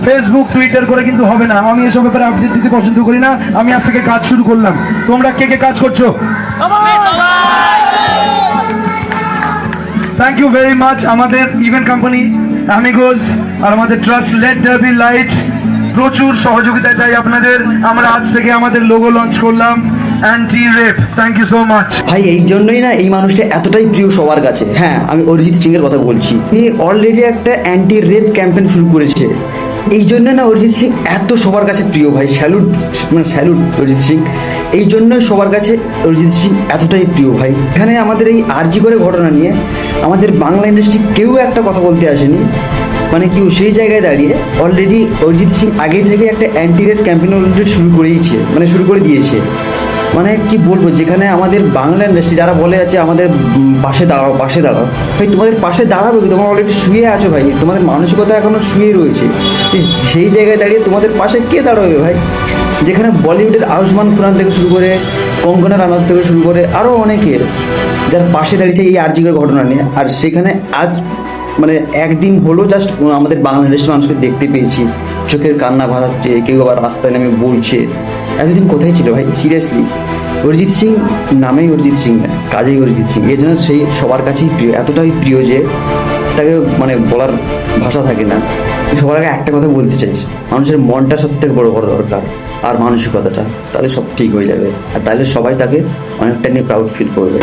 Facebook Twitter করে কিন্তু হবে না। আমি এসব ব্যাপারে আপডেট দিতে পছন্দ করি না। আমি আজ থেকে কাজ শুরু করলাম। তোমরা কে কে কাজ করছো? থ্যাংক ইউ ভেরি মাচ আমাদের ইভেন্ট কোম্পানি অ্যামিগোস আর আমাদের trust let there be light, প্রচুর সহযোগিতা চাই আপনাদের। আমরা আজ থেকে আমাদের লোগো লঞ্চ করলাম anti rape. Thank you so much ভাই। এই জন্যই না এই মানুষটা এতটাই প্রিয় সবার কাছে। হ্যাঁ, আমি অরিজিৎ সিং এর কথা বলছি। তিনি অলরেডি একটা অ্যান্টি রেপ ক্যাম্পেইন শুরু করেছে। এই জন্য না অরিজিৎ সিং এত সবার কাছে প্রিয় ভাই। স্যালুট, মানে স্যালুট অরিজিৎ সিং। এই জন্যই সবার কাছে অরিজিৎ সিং এতটাই প্রিয় ভাই। এখানে আমাদের এই আরজি করে ঘটনা নিয়ে আমাদের বাংলা ইন্ডাস্ট্রি কেউ একটা কথা বলতে আসেনি। মানে কেউ সেই জায়গায় দাঁড়িয়ে অলরেডি অরিজিৎ সিং আগে থেকে একটা অ্যান্টি রেপ ক্যাম্পেইন অলরেডি শুরু করে দিয়েছে। মানে কি বলবো, যেখানে আমাদের বাংলা ইন্ডাস্ট্রি যারা বলে আছে আমাদের পাশে দাঁড়াও ভাই, তোমাদের পাশে দাঁড়াবে কি? তোমরা অলরেডি শুয়ে আছো ভাই, তোমাদের মানসিকতা এখনো শুয়ে রয়েছে। সেই জায়গায় দাঁড়িয়ে তোমাদের পাশে কে দাঁড়াবে ভাই? যেখানে বলিউডের আয়ুষ্মান খুরানা থেকে শুরু করে কঙ্গনা রানাউত থেকে শুরু করে আরও অনেকের যার পাশে দাঁড়িয়েছে এই আরজিকের ঘটনা নিয়ে। আর সেখানে আজ মানে একদিন হলো জাস্ট আমাদের বাংলা ইন্ডাস্ট্রির মানুষকে দেখতে পেয়েছি, চোখের কান্না ভাসাচ্ছে, কেউ আবার রাস্তায় নেমে বলছে। এতদিন কোথায় ছিল ভাই? সিরিয়াসলি অরিজিৎ সিং নামেই অরিজিৎ সিং না, কাজেই অরিজিৎ সিং। এই জন্য সেই সবার কাছেই প্রিয়, এতটাই প্রিয় যে তাকে মানে বলার ভাষা থাকে না। সবার আগে একটা কথা বলতে চাইস, মানুষের মনটা সব থেকে বড় দরকার আর মানসিকতাটা, তাহলে সব ঠিক হয়ে যাবে। আর তাহলে সবাই তাকে অনেকটা নিয়ে প্রাউড ফিল করবে।